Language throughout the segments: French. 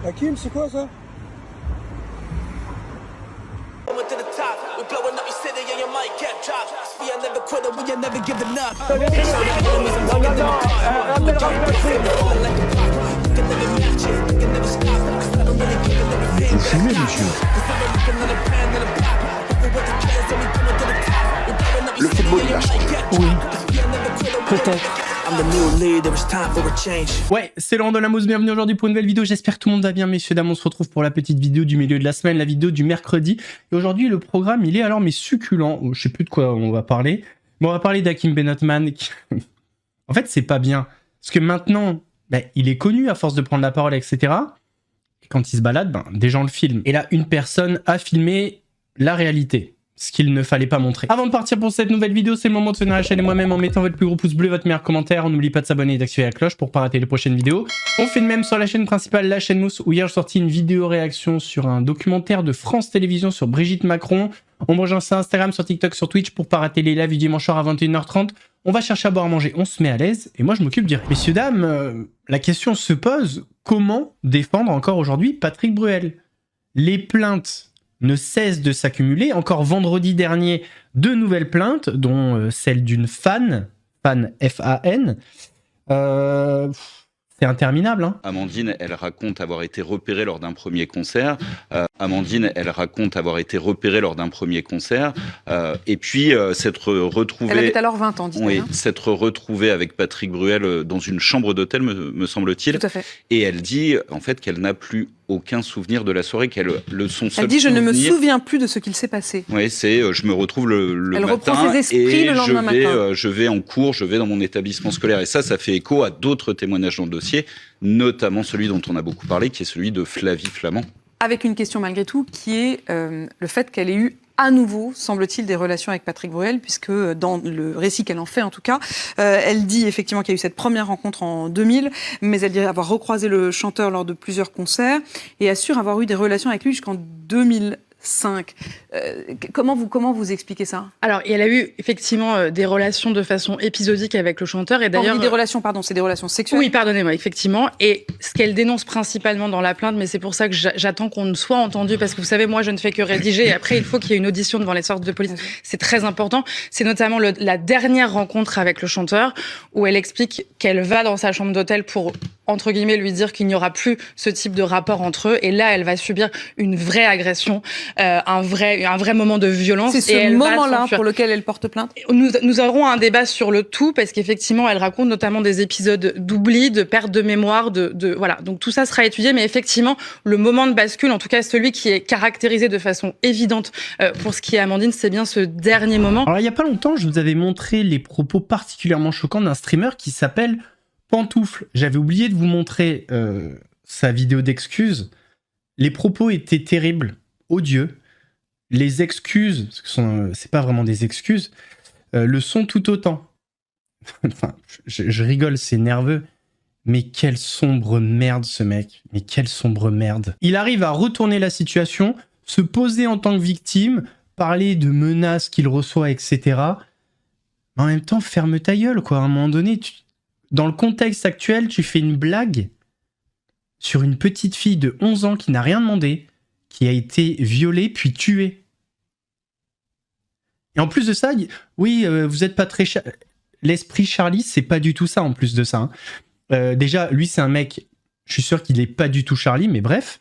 Hakim, c'est quoi ça? Vous fumez, monsieur? Le football, il a changé. Oui. Peut-être. Ouais, c'est Laurent Delamos, bienvenue aujourd'hui pour une nouvelle vidéo, j'espère que tout le monde va bien messieurs, dames, on se retrouve pour la petite vidéo du milieu de la semaine, la vidéo du mercredi, et aujourd'hui le programme il est alors mais succulent, je sais plus de quoi on va parler, mais on va parler d'Hakim Benotman, qui... en fait c'est pas bien, parce que maintenant, il est connu à force de prendre la parole, etc., et quand il se balade, des gens le filment, et là une personne a filmé la réalité. Ce qu'il ne fallait pas montrer. Avant de partir pour cette nouvelle vidéo, c'est le moment de soutenir la chaîne et moi-même en mettant votre plus gros pouce bleu, votre meilleur commentaire. On n'oublie pas de s'abonner et d'activer la cloche pour pas rater les prochaines vidéos. On fait de même sur la chaîne principale, la chaîne Mousse, où hier j'ai sorti une vidéo réaction sur un documentaire de France Télévisions sur Brigitte Macron. On me rejoint sur Instagram, sur TikTok, sur Twitch pour pas rater les lives du dimanche soir à 21h30. On va chercher à boire à manger, on se met à l'aise et moi je m'occupe du reste. Messieurs, dames, la question se pose, comment défendre encore aujourd'hui Patrick Bruel? Les plaintes ne cesse de s'accumuler. Encore vendredi dernier, 2 nouvelles plaintes, dont celle d'une fan F-A-N. C'est interminable, hein. Amandine, elle raconte avoir été repérée lors d'un premier concert. Et puis s'être retrouvée... Elle avait alors 20 ans, dit-elle. Oui, s'être retrouvée avec Patrick Bruel dans une chambre d'hôtel, me semble-t-il. Tout à fait. Et elle dit, en fait, qu'elle n'a plus aucun souvenir de la soirée, Elle dit, je ne me souviens plus de ce qu'il s'est passé. Oui, c'est, je me retrouve le elle matin reprend ses esprits le lendemain matin. Je vais en cours, je vais dans mon établissement scolaire. Et ça fait écho à d'autres témoignages dans le dossier, notamment celui dont on a beaucoup parlé, qui est celui de Flavie Flamand. Avec une question malgré tout, qui est le fait qu'elle ait eu à nouveau, semble-t-il, des relations avec Patrick Bruel, puisque dans le récit qu'elle en fait, en tout cas, elle dit effectivement qu'il y a eu cette première rencontre en 2000, mais elle dit avoir recroisé le chanteur lors de plusieurs concerts et assure avoir eu des relations avec lui jusqu'en 2005. Comment vous expliquez ça? Alors, elle a eu effectivement des relations de façon épisodique avec le chanteur. Et d'ailleurs, des relations, pardon, c'est des relations sexuelles? Oui, pardonnez-moi, effectivement. Et ce qu'elle dénonce principalement dans la plainte, mais c'est pour ça que j'attends qu'on soit entendu, parce que vous savez, moi, je ne fais que rédiger. Et après, il faut qu'il y ait une audition devant les forces de police. C'est très important. C'est notamment la dernière rencontre avec le chanteur, où elle explique qu'elle va dans sa chambre d'hôtel pour, entre guillemets, lui dire qu'il n'y aura plus ce type de rapport entre eux. Et là, elle va subir une vraie agression, un vrai moment de violence. C'est ce moment-là pour lequel elle porte plainte? Nous aurons un débat sur le tout, parce qu'effectivement, elle raconte notamment des épisodes d'oubli, de perte de mémoire, voilà. Donc tout ça sera étudié, mais effectivement, le moment de bascule, en tout cas celui qui est caractérisé de façon évidente pour ce qui est Amandine, c'est bien ce dernier moment. Alors il y a pas longtemps, je vous avais montré les propos particulièrement choquants d'un streamer qui s'appelle Pantoufle. J'avais oublié de vous montrer sa vidéo d'excuses. Les propos étaient terribles, odieux. Les excuses, c'est pas vraiment des excuses, le sont tout autant. Enfin, je rigole, c'est nerveux. Mais quelle sombre merde ce mec. Mais quelle sombre merde. Il arrive à retourner la situation, se poser en tant que victime, parler de menaces qu'il reçoit, etc. Mais en même temps, ferme ta gueule, quoi. À un moment donné, dans le contexte actuel, tu fais une blague sur une petite fille de 11 ans qui n'a rien demandé, qui a été violée puis tuée. Et en plus de ça, oui, vous êtes pas très... L'esprit Charlie, c'est pas du tout ça en plus de ça. Hein. Déjà, lui, c'est un mec, je suis sûr qu'il est pas du tout Charlie, mais bref.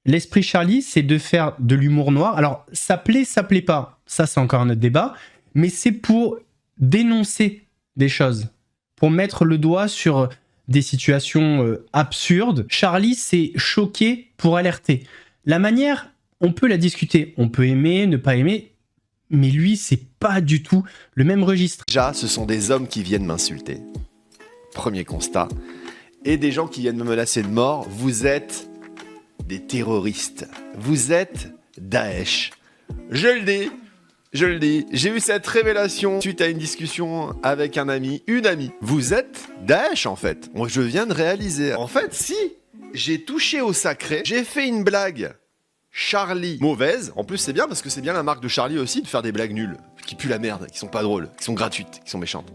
L'esprit Charlie, c'est de faire de l'humour noir. Alors, ça plaît pas. Ça, c'est encore un autre débat. Mais c'est pour dénoncer des choses. Pour mettre le doigt sur des situations absurdes. Charlie, c'est choquer pour alerter. La manière, on peut la discuter. On peut aimer, ne pas aimer. Mais lui, c'est pas du tout le même registre. Déjà, ce sont des hommes qui viennent m'insulter. Premier constat. Et des gens qui viennent me menacer de mort. Vous êtes des terroristes. Vous êtes Daesh. Je le dis. J'ai eu cette révélation suite à une discussion avec un ami, une amie. Vous êtes Daesh, en fait. Moi, je viens de réaliser. En fait, si j'ai touché au sacré, j'ai fait une blague Charlie mauvaise. En plus, c'est bien parce que c'est bien la marque de Charlie aussi de faire des blagues nulles, qui puent la merde, qui sont pas drôles, qui sont gratuites, qui sont méchantes.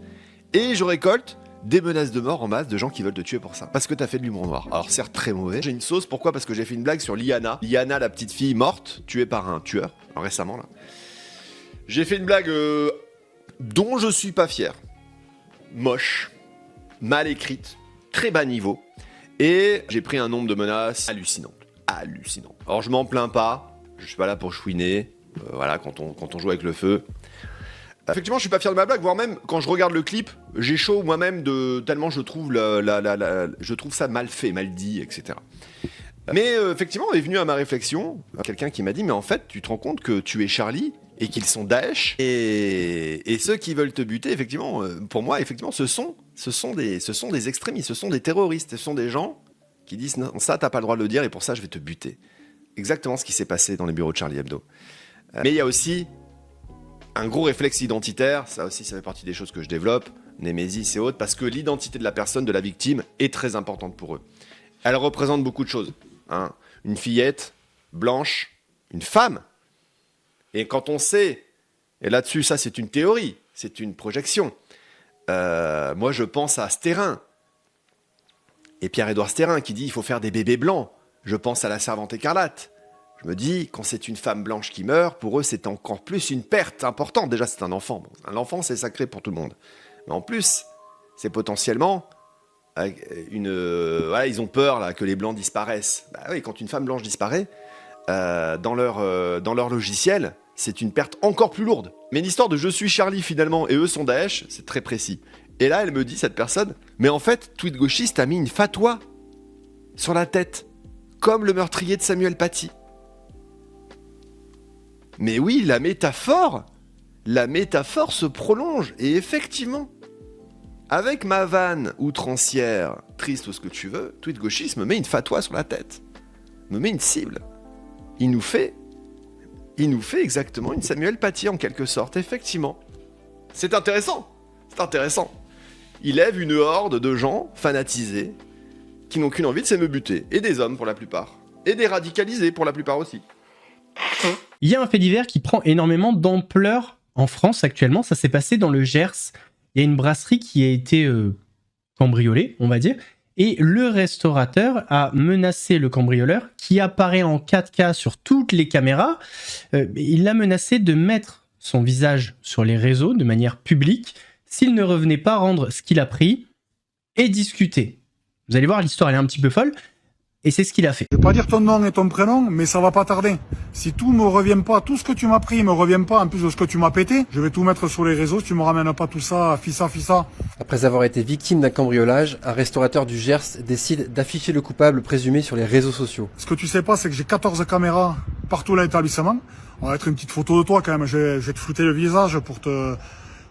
Et je récolte des menaces de mort en masse de gens qui veulent te tuer pour ça. Parce que t'as fait de l'humour noir. Alors certes très mauvais. J'ai une sauce, pourquoi? Parce que j'ai fait une blague sur Liana. Liana, la petite fille morte, tuée par un tueur, récemment là. J'ai fait une blague dont je suis pas fier. Moche, mal écrite, très bas niveau. Et j'ai pris un nombre de menaces hallucinant. Hallucinant. Alors je m'en plains pas, je suis pas là pour chouiner. Voilà, quand on joue avec le feu. Effectivement, je suis pas fier de ma blague, voire même quand je regarde le clip, j'ai chaud moi-même tellement je trouve je trouve ça mal fait, mal dit, etc. Mais effectivement, est venu à ma réflexion quelqu'un qui m'a dit mais en fait, tu te rends compte que tu es Charlie et qu'ils sont Daesh et ceux qui veulent te buter, effectivement, pour moi, effectivement, ce sont des extrémistes, ce sont des terroristes, ce sont des gens qui disent non, ça t'as pas le droit de le dire et pour ça je vais te buter. Exactement ce qui s'est passé dans les bureaux de Charlie Hebdo. Mais il y a aussi un gros réflexe identitaire, ça aussi ça fait partie des choses que je développe, Némésis et autres, parce que l'identité de la personne, de la victime, est très importante pour eux. Elle représente beaucoup de choses. Hein. Une fillette, blanche, une femme. Et quand on sait, et là-dessus ça c'est une théorie, c'est une projection, moi je pense à Sterrin, et Pierre-Édouard Sterrin qui dit il faut faire des bébés blancs. Je pense à la Servante écarlate. Je me dis, quand c'est une femme blanche qui meurt, pour eux, c'est encore plus une perte importante. Déjà, c'est un enfant. Bon, un enfant, c'est sacré pour tout le monde. Mais en plus, c'est potentiellement voilà, ils ont peur là, que les blancs disparaissent. Bah oui, quand une femme blanche disparaît, dans leur logiciel, c'est une perte encore plus lourde. Mais l'histoire de je suis Charlie, finalement, et eux sont Daesh, c'est très précis. Et là, elle me dit, cette personne, mais en fait, Tweet Gauchiste a mis une fatwa sur la tête, comme le meurtrier de Samuel Paty. Mais oui, la métaphore se prolonge. Et effectivement, avec ma vanne outrancière, triste ou ce que tu veux, Tweet Gauchiste me met une fatwa sur la tête. Me met une cible. Il nous fait exactement une Samuel Paty en quelque sorte, effectivement. C'est intéressant. C'est intéressant. Il lève une horde de gens fanatisés qui n'ont qu'une envie, c'est me buter. Et des hommes pour la plupart. Et des radicalisés pour la plupart aussi. Il y a un fait divers qui prend énormément d'ampleur en France actuellement. Ça s'est passé dans le Gers. Il y a une brasserie qui a été cambriolée, on va dire. Et le restaurateur a menacé le cambrioleur, qui apparaît en 4K sur toutes les caméras. Il l'a menacé de mettre son visage sur les réseaux de manière publique s'il ne revenait pas rendre ce qu'il a pris et discuter. Vous allez voir, l'histoire elle est un petit peu folle. Et c'est ce qu'il a fait. Je vais pas dire ton nom et ton prénom, mais ça va pas tarder. Si tout me revient pas, tout ce que tu m'as pris me revient pas, en plus de ce que tu m'as pété, je vais tout mettre sur les réseaux, si tu me ramènes pas tout ça, fissa. Après avoir été victime d'un cambriolage, un restaurateur du Gers décide d'afficher le coupable présumé sur les réseaux sociaux. Ce que tu sais pas, c'est que j'ai 14 caméras partout dans l'établissement. On va mettre une petite photo de toi quand même, je vais te flouter le visage pour te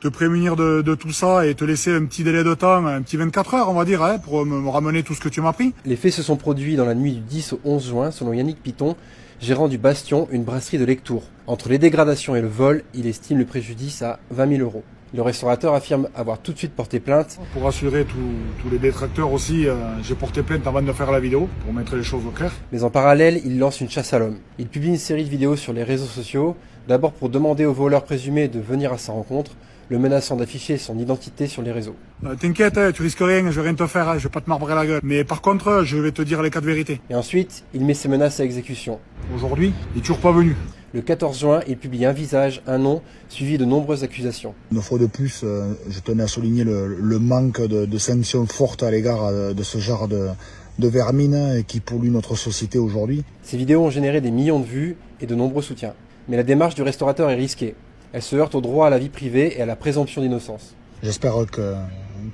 prémunir de tout ça et te laisser un petit délai de temps, un petit 24 heures on va dire, hein, pour me ramener tout ce que tu m'as pris. Les faits se sont produits dans la nuit du 10 au 11 juin, selon Yannick Piton, gérant du Bastion, une brasserie de Lectoure. Entre les dégradations et le vol, il estime le préjudice à 20 000 €. Le restaurateur affirme avoir tout de suite porté plainte. Pour rassurer tous les détracteurs aussi, j'ai porté plainte avant de faire la vidéo, pour mettre les choses au clair. Mais en parallèle, il lance une chasse à l'homme. Il publie une série de vidéos sur les réseaux sociaux, d'abord pour demander au voleur présumé de venir à sa rencontre, le menaçant d'afficher son identité sur les réseaux. T'inquiète, tu risques rien, je vais rien te faire, je vais pas te marbrer la gueule. Mais par contre, je vais te dire les 4 vérités. Et ensuite, il met ses menaces à exécution. Aujourd'hui, il est toujours pas venu. Le 14 juin, il publie un visage, un nom, suivi de nombreuses accusations. Une fois de plus, je tenais à souligner le manque de sanctions fortes à l'égard de ce genre de vermine qui pollue notre société aujourd'hui. Ces vidéos ont généré des millions de vues et de nombreux soutiens. Mais la démarche du restaurateur est risquée. Elle se heurte au droit à la vie privée et à la présomption d'innocence. J'espère qu'à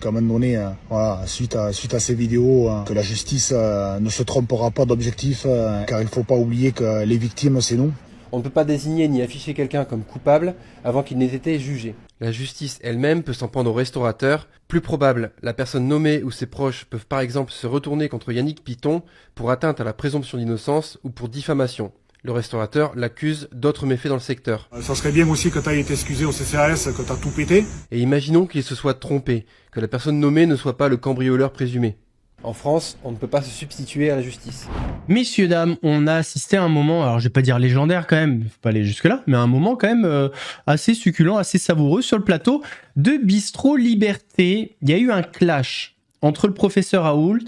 un moment donné, voilà, suite à ces vidéos, que la justice ne se trompera pas d'objectif, car il ne faut pas oublier que les victimes, c'est nous. On ne peut pas désigner ni afficher quelqu'un comme coupable avant qu'il n'ait été jugé. La justice elle-même peut s'en prendre au restaurateur. Plus probable, la personne nommée ou ses proches peuvent par exemple se retourner contre Yannick Piton pour atteinte à la présomption d'innocence ou pour diffamation. Le restaurateur l'accuse d'autres méfaits dans le secteur. Ça serait bien aussi que tu ailles t'excuser au CCAS, que tu as tout pété. Et imaginons qu'il se soit trompé, que la personne nommée ne soit pas le cambrioleur présumé. En France, on ne peut pas se substituer à la justice. Messieurs, dames, on a assisté à un moment, alors je vais pas dire légendaire quand même, faut pas aller jusque-là, mais un moment quand même assez succulent, assez savoureux sur le plateau de Bistro Liberté. Il y a eu un clash entre le professeur Raoult,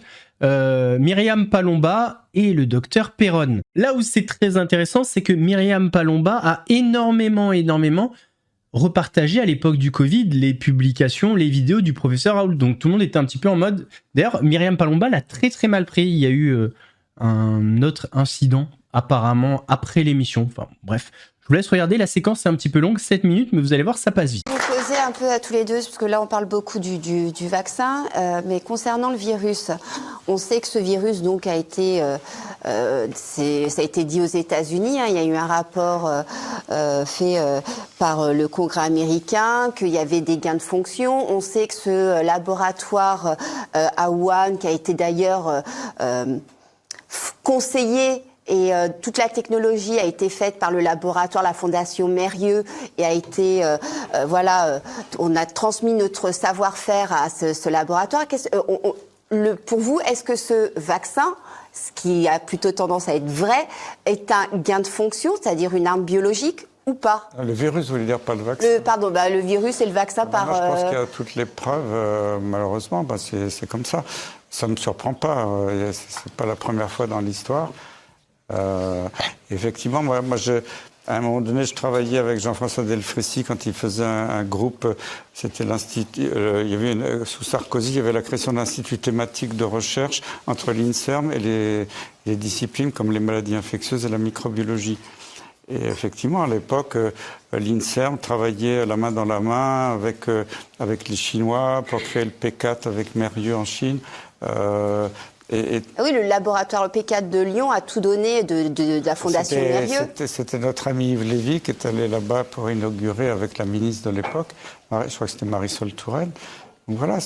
Myriam Palomba et le docteur Perron. Là où c'est très intéressant, c'est que Myriam Palomba a énormément repartagé à l'époque du Covid les publications, les vidéos du professeur Raoult. Donc tout le monde était un petit peu en mode... D'ailleurs, Myriam Palomba l'a très très mal pris. Il y a eu un autre incident apparemment après l'émission. Enfin bref, je vous laisse regarder. La séquence est un petit peu longue, 7 minutes, mais vous allez voir, ça passe vite. Vous posez un peu à tous les deux, parce que là on parle beaucoup du vaccin, mais concernant le virus, on sait que ce virus donc a été, ça a été dit aux États-Unis, hein, il y a eu un rapport fait par le Congrès américain, qu'il y avait des gains de fonction. On sait que ce laboratoire à Wuhan, qui a été d'ailleurs conseillé, et toute la technologie a été faite par le laboratoire, la fondation Mérieux, et a été, on a transmis notre savoir-faire à ce laboratoire. Pour vous, est-ce que ce vaccin, ce qui a plutôt tendance à être vrai, est un gain de fonction, c'est-à-dire une arme biologique ou pas? Le virus, vous voulez dire pas le vaccin? Le virus et le vaccin par... Moi, je pense qu'il y a toutes les preuves, malheureusement, c'est comme ça. Ça ne me surprend pas, c'est pas la première fois dans l'histoire. Effectivement, moi à un moment donné, je travaillais avec Jean-François Delfrécy quand il faisait un groupe. C'était l'institut. Il y avait sous Sarkozy, il y avait la création d'instituts thématiques de recherche entre l'INSERM et les disciplines comme les maladies infectieuses et la microbiologie. Et effectivement, à l'époque, l'INSERM travaillait la main dans la main avec les Chinois pour créer le P4 avec Mérieux en Chine. Oui, le laboratoire le P4 de Lyon a tout donné de la fondation Mérieux. C'était notre ami Yves Lévy qui est allé là-bas pour inaugurer avec la ministre de l'époque. Je crois que c'était Marisol Touraine. Donc voilà,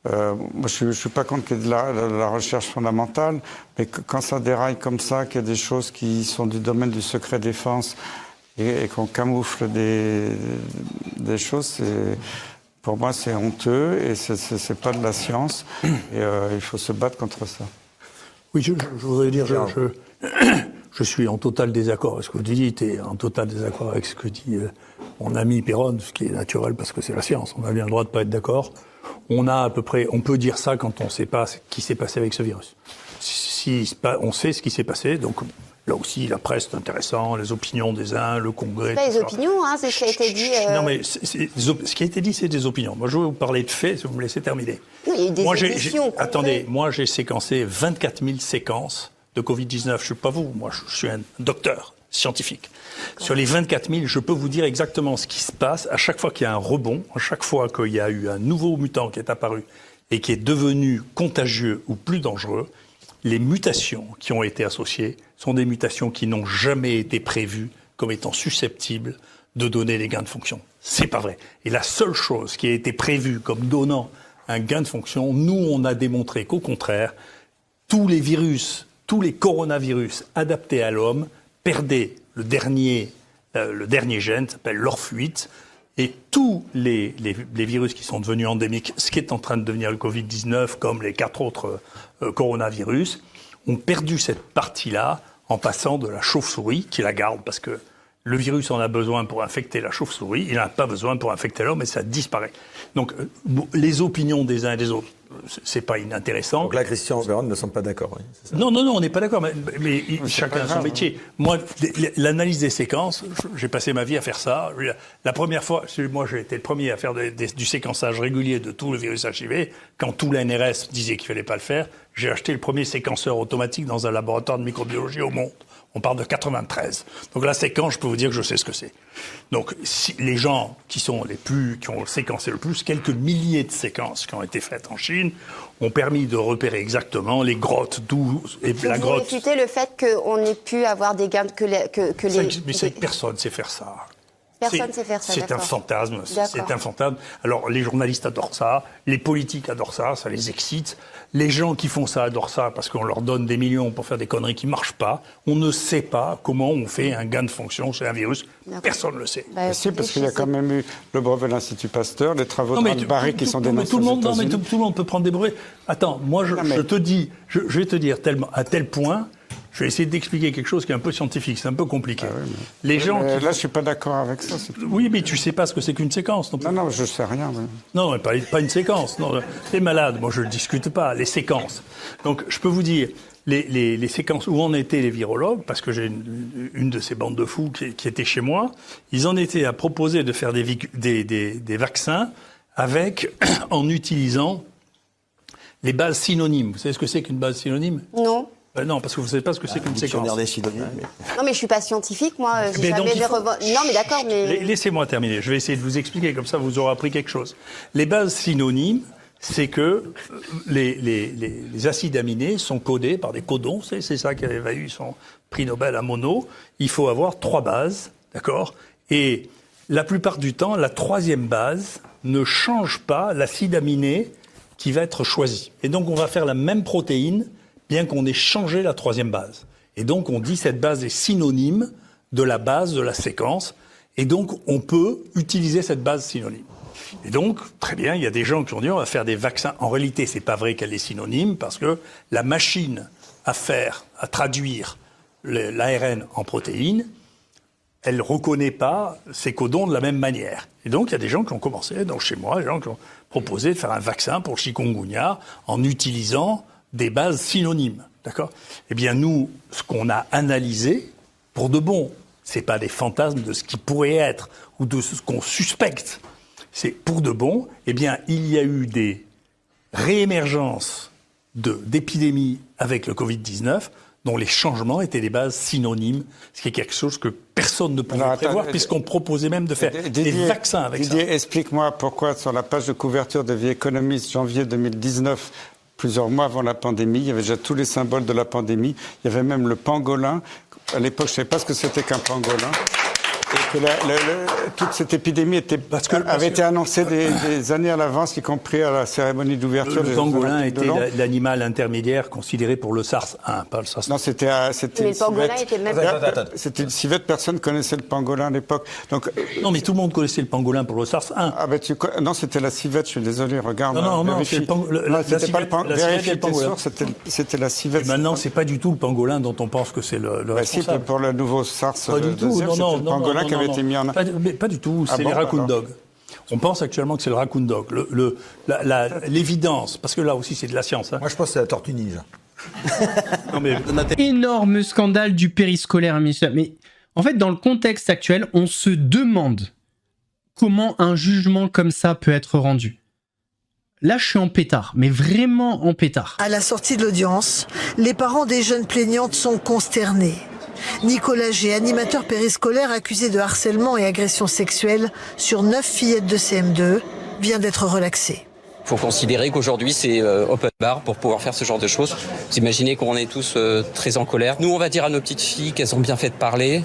moi, je suis pas contre qu'il y ait de la recherche fondamentale, mais quand ça déraille comme ça, qu'il y a des choses qui sont du domaine du secret défense et qu'on camoufle des choses, pour moi, c'est honteux et c'est pas de la science. Et il faut se battre contre ça. Oui, je voudrais dire, je suis en total désaccord avec ce que vous dites et en total désaccord avec ce que dit mon ami Perron, ce qui est naturel parce que c'est la science. On a bien le droit de pas être d'accord. On peut dire ça quand on ne sait pas ce qui s'est passé avec ce virus. On sait ce qui s'est passé, donc là aussi la presse c'est intéressant, les opinions des uns, le Congrès. C'est pas les opinions, hein, c'est ce qui a été dit. Non mais ce qui a été dit, c'est des opinions. Moi je vais vous parler de faits, si vous me laissez terminer. Oui, il y a eu des éditions. Attendez, moi j'ai séquencé 24 000 séquences de Covid-19. Je ne suis pas vous, moi je suis un docteur scientifique. Sur les 24 000, je peux vous dire exactement ce qui se passe à chaque fois qu'il y a un rebond, à chaque fois qu'il y a eu un nouveau mutant qui est apparu et qui est devenu contagieux ou plus dangereux. Les mutations qui ont été associées sont des mutations qui n'ont jamais été prévues comme étant susceptibles de donner des gains de fonction. C'est pas vrai. Et la seule chose qui a été prévue comme donnant un gain de fonction, nous, on a démontré qu'au contraire, tous les virus, tous les coronavirus adaptés à l'homme perdaient le dernier gène, ça s'appelle l'ORF8, et tous les virus qui sont devenus endémiques, ce qui est en train de devenir le Covid-19, comme les 4 autres coronavirus, ont perdu cette partie-là en passant de la chauve-souris, qui la garde parce que le virus en a besoin pour infecter la chauve-souris, il n'en a pas besoin pour infecter l'homme et ça disparaît. Donc les opinions des uns et des autres, c'est pas inintéressant. Donc là, Christian Perron ne semble pas d'accord. Oui, c'est ça. Non, on n'est pas d'accord, mais chacun a son métier. Moi, l'analyse des séquences, j'ai passé ma vie à faire ça. La première fois, moi j'ai été le premier à faire du séquençage régulier de tout le virus HIV. Quand tout l'ANRS disait qu'il fallait pas le faire, j'ai acheté le premier séquenceur automatique dans un laboratoire de microbiologie au monde. On parle de 93. Donc la séquence, je peux vous dire que je sais ce que c'est. Donc si les gens qui ont séquencé le plus, quelques milliers de séquences qui ont été faites en Chine, ont permis de repérer exactement les grottes d'où la grotte. Vous réfutez le fait qu'on ait pu avoir des gains Mais personne ne sait faire ça. Personne ne sait faire ça. C'est un fantasme. C'est un fantasme. Alors les journalistes adorent ça, les politiques adorent ça, ça les excite. Les gens qui font ça adorent ça parce qu'on leur donne des millions pour faire des conneries qui marchent pas. On ne sait pas comment on fait un gain de fonction chez un virus. Personne ne le sait. Si, parce qu'il y a quand même eu le brevet de l'Institut Pasteur, les travaux de Barry qui sont dénoncés tout le monde, aux États-Unis. tout le monde peut prendre des brevets. Attends, moi je vais te dire à tel point Je vais essayer d'expliquer quelque chose qui est un peu scientifique, c'est un peu compliqué. Les gens là, je suis pas d'accord avec ça. Oui, mais tu sais pas ce que c'est qu'une séquence. Non, je sais rien. Oui. Non, pas une séquence. Non, t'es malade. Moi, je ne discute pas. Les séquences. Donc, je peux vous dire, les séquences où en étaient les virologues, parce que j'ai une de ces bandes de fous qui était chez moi, ils en étaient à proposer de faire des vaccins en utilisant les bases synonymes. Vous savez ce que c'est qu'une base synonyme? Non. Non, parce que vous ne savez pas ce que c'est qu'une séquence. Des synonymes. Non, mais je suis pas scientifique, moi. J'ai jamais Non, mais d'accord, mais... Laissez-moi terminer. Je vais essayer de vous expliquer, comme ça vous aurez appris quelque chose. Les bases synonymes, c'est que les acides aminés sont codés par des codons. C'est ça qui avait eu son prix Nobel à Monod. Il faut avoir 3 bases, d'accord? Et la plupart du temps, la 3e base ne change pas l'acide aminé qui va être choisi. Et donc, on va faire la même protéine, bien qu'on ait changé la 3e base. Et donc, on dit cette base est synonyme de la base de la séquence. Et donc, on peut utiliser cette base synonyme. Et donc, très bien, il y a des gens qui ont dit on va faire des vaccins. En réalité, c'est pas vrai qu'elle est synonyme, parce que la machine à traduire l'ARN en protéines, elle reconnaît pas ces codons de la même manière. Et donc, il y a des gens qui ont commencé, donc chez moi, des gens qui ont proposé de faire un vaccin pour le chikungunya en utilisant des bases synonymes, d'accord? Eh bien, nous, ce qu'on a analysé, pour de bon, c'est pas des fantasmes de ce qui pourrait être ou de ce qu'on suspecte. C'est pour de bon, eh bien, il y a eu des réémergences d'épidémies avec le Covid-19 dont les changements étaient des bases synonymes, ce qui est quelque chose que personne ne pouvait prévoir, puisqu'on proposait même de faire des vaccins avec ça. Didier, explique-moi pourquoi sur la page de couverture de The Economist, janvier 2019, plusieurs mois avant la pandémie, il y avait déjà tous les symboles de la pandémie. Il y avait même le pangolin. À l'époque, je ne savais pas ce que c'était qu'un pangolin. Et que toute cette épidémie avait été annoncée des années à l'avance, y compris à la cérémonie d'ouverture. Le pangolin était l'animal intermédiaire considéré pour le SARS-1, pas le SARS-2. Non, c'était mais le pangolin était même... C'était une civette, personne ne connaissait le pangolin à l'époque. Donc, non, mais tout le monde connaissait le pangolin pour le SARS-1. Ah ben non, c'était la civette, je suis désolé, regarde. Non, c'est c'était pas le pangolin. Vérifie, t'es sûr, c'était la civette. Et maintenant, c'est pas du tout le pangolin dont on pense que c'est le responsable. Si, pour le nouveau SARS, pas du tout, non, le pangolin qui avait été mis en... Pas du tout, c'est les raccoon dogs. On pense actuellement que c'est le raccoon dog. L'évidence, parce que là aussi c'est de la science. Hein. Moi je pense que c'est la tortue ninja. Énorme scandale du périscolaire, mais en fait dans le contexte actuel, on se demande comment un jugement comme ça peut être rendu. Là, je suis en pétard, mais vraiment en pétard. À la sortie de l'audience, les parents des jeunes plaignantes sont consternés. Nicolas G, animateur périscolaire accusé de harcèlement et agression sexuelle sur 9 fillettes de CM2, vient d'être relaxé. Il faut considérer qu'aujourd'hui c'est open bar pour pouvoir faire ce genre de choses. Vous imaginez qu'on est tous très en colère. Nous, on va dire à nos petites filles qu'elles ont bien fait de parler.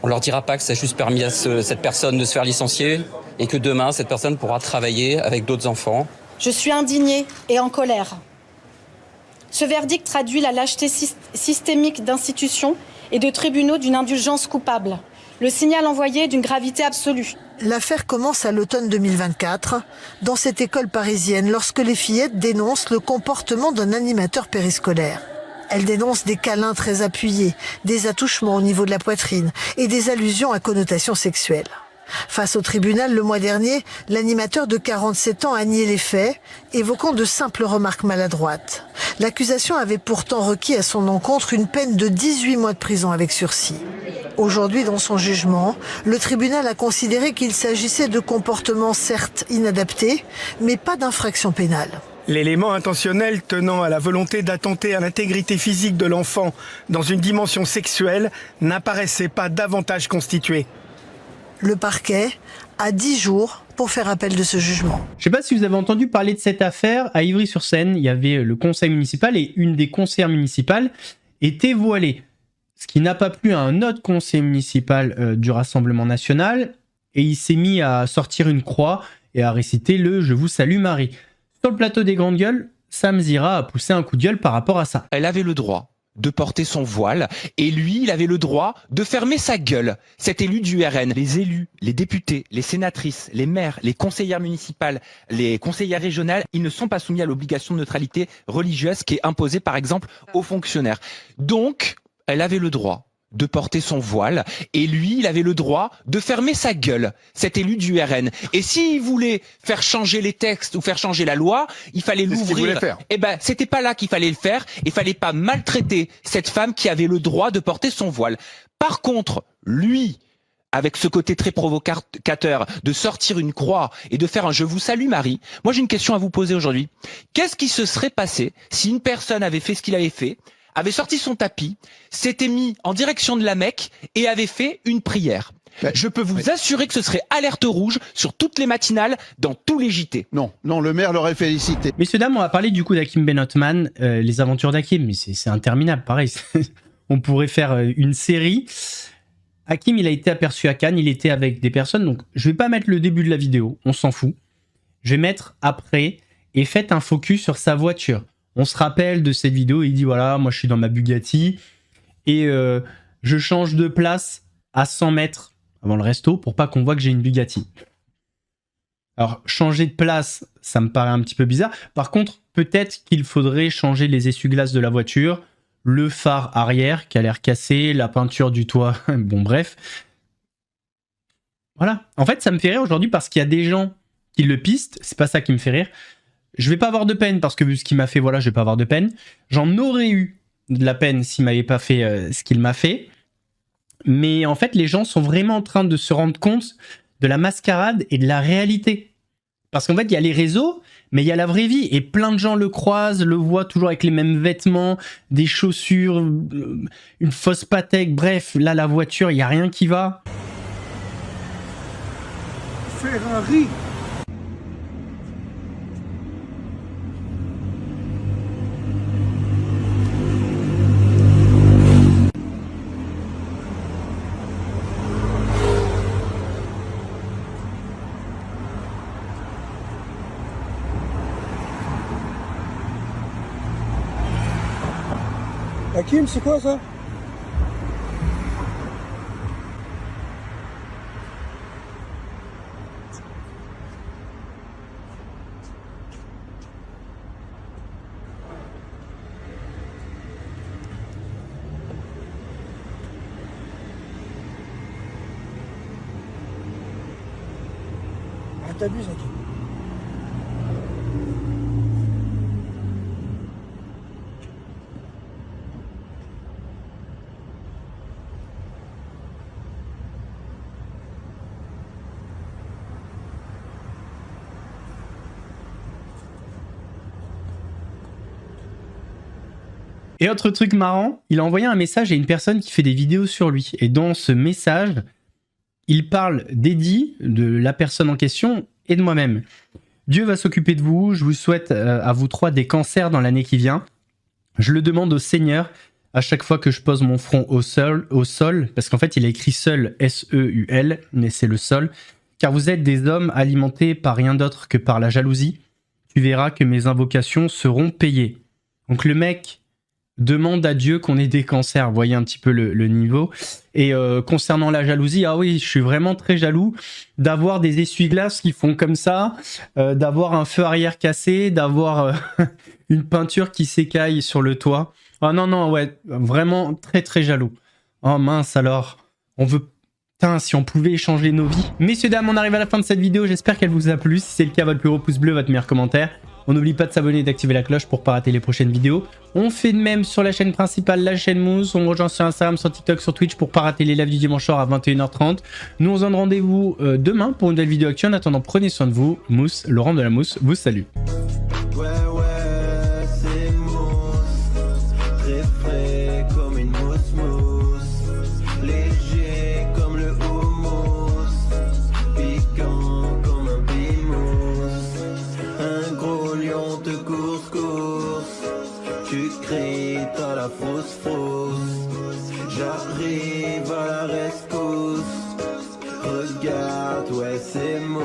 On leur dira pas que ça a juste permis à cette personne de se faire licencier et que demain, cette personne pourra travailler avec d'autres enfants. Je suis indignée et en colère. Ce verdict traduit la lâcheté systémique d'institutions et de tribunaux d'une indulgence coupable. Le signal envoyé est d'une gravité absolue. L'affaire commence à l'automne 2024, dans cette école parisienne, lorsque les fillettes dénoncent le comportement d'un animateur périscolaire. Elles dénoncent des câlins très appuyés, des attouchements au niveau de la poitrine et des allusions à connotation sexuelle. Face au tribunal, le mois dernier, l'animateur de 47 ans a nié les faits, évoquant de simples remarques maladroites. L'accusation avait pourtant requis à son encontre une peine de 18 mois de prison avec sursis. Aujourd'hui, dans son jugement, le tribunal a considéré qu'il s'agissait de comportements certes inadaptés, mais pas d'infraction pénale. L'élément intentionnel tenant à la volonté d'attenter à l'intégrité physique de l'enfant dans une dimension sexuelle n'apparaissait pas davantage constitué. Le parquet a 10 jours pour faire appel de ce jugement. Je sais pas si vous avez entendu parler de cette affaire. À Ivry-sur-Seine, il y avait le conseil municipal et une des conseillères municipales était voilée. Ce qui n'a pas plu à un autre conseiller municipal du Rassemblement national. Et il s'est mis à sortir une croix et à réciter le « Je vous salue Marie ». Sur le plateau des Grandes Gueules, Sam Zira a poussé un coup de gueule par rapport à ça. Elle avait le droit de porter son voile, et lui, il avait le droit de fermer sa gueule. Cet élu du RN, les élus, les députés, les sénatrices, les maires, les conseillères municipales, les conseillères régionales, ils ne sont pas soumis à l'obligation de neutralité religieuse qui est imposée par exemple aux fonctionnaires. Donc, elle avait le droit de porter son voile, et lui, il avait le droit de fermer sa gueule, cet élu du RN. Et s'il voulait faire changer les textes ou faire changer la loi, il fallait l'ouvrir. Eh ben, c'était pas là qu'il fallait le faire, il fallait pas maltraiter cette femme qui avait le droit de porter son voile. Par contre, lui, avec ce côté très provocateur, de sortir une croix et de faire un « Je vous salue Marie », moi j'ai une question à vous poser aujourd'hui. Qu'est-ce qui se serait passé si une personne avait fait ce qu'il avait fait, avait sorti son tapis, s'était mis en direction de la Mecque et avait fait une prière? Je peux vous assurer que ce serait alerte rouge sur toutes les matinales, dans tous les JT. Non, le maire l'aurait félicité. Messieurs, dames, on va parler du coup d'Hakim Ben Othman, les aventures d'Hakim, mais c'est interminable, pareil. On pourrait faire une série. Hakim, il a été aperçu à Cannes, il était avec des personnes, donc je vais pas mettre le début de la vidéo, on s'en fout. Je vais mettre après, et faites un focus sur sa voiture. On se rappelle de cette vidéo, il dit voilà, moi je suis dans ma Bugatti, et je change de place à 100 mètres avant le resto pour pas qu'on voit que j'ai une Bugatti. Alors, changer de place, ça me paraît un petit peu bizarre. Par contre, peut-être qu'il faudrait changer les essuie-glaces de la voiture, le phare arrière qui a l'air cassé, la peinture du toit, bon bref. Voilà. En fait, ça me fait rire aujourd'hui parce qu'il y a des gens qui le pistent, c'est pas ça qui me fait rire. Je vais pas avoir de peine parce que vu ce qu'il m'a fait, voilà, je vais pas avoir de peine. J'en aurais eu de la peine s'il m'avait pas fait ce qu'il m'a fait. Mais en fait, les gens sont vraiment en train de se rendre compte de la mascarade et de la réalité. Parce qu'en fait, il y a les réseaux, mais il y a la vraie vie. Et plein de gens le croisent, le voient toujours avec les mêmes vêtements, des chaussures, une fausse Patek. Bref, là, la voiture, il n'y a rien qui va. Ferrari. Hakim, c'est quoi ça? Ah, t'abuses, Hakim. Et autre truc marrant, il a envoyé un message à une personne qui fait des vidéos sur lui. Et dans ce message, il parle d'Eddie, de la personne en question, et de moi-même. Dieu va s'occuper de vous, je vous souhaite à vous trois des cancers dans l'année qui vient. Je le demande au Seigneur à chaque fois que je pose mon front au sol, parce qu'en fait il a écrit seul, S-E-U-L, mais c'est le sol, car vous êtes des hommes alimentés par rien d'autre que par la jalousie. Tu verras que mes invocations seront payées. Donc le mec demande à Dieu qu'on ait des cancers, vous voyez un petit peu le niveau. Et concernant la jalousie, ah oui, je suis vraiment très jaloux d'avoir des essuie-glaces qui font comme ça, d'avoir un feu arrière cassé, d'avoir une peinture qui s'écaille sur le toit. Ah non, ouais, vraiment très très jaloux. Oh mince alors, on veut... Putain, si on pouvait échanger nos vies. Messieurs, dames, on arrive à la fin de cette vidéo, j'espère qu'elle vous a plu. Si c'est le cas, votre plus gros pouce bleu, votre meilleur commentaire. On n'oublie pas de s'abonner et d'activer la cloche pour pas rater les prochaines vidéos. On fait de même sur la chaîne principale, la chaîne Mousse. On rejoint sur Instagram, sur TikTok, sur Twitch pour pas rater les lives du dimanche soir à 21h30. Nous on se donne rendez-vous demain pour une nouvelle vidéo actuelle. En attendant, prenez soin de vous. Mousse, Laurent de la Mousse vous salue. Tu cries, t'as la fausse fausse. J'arrive à la rescousse. Regarde, ouais, c'est moi.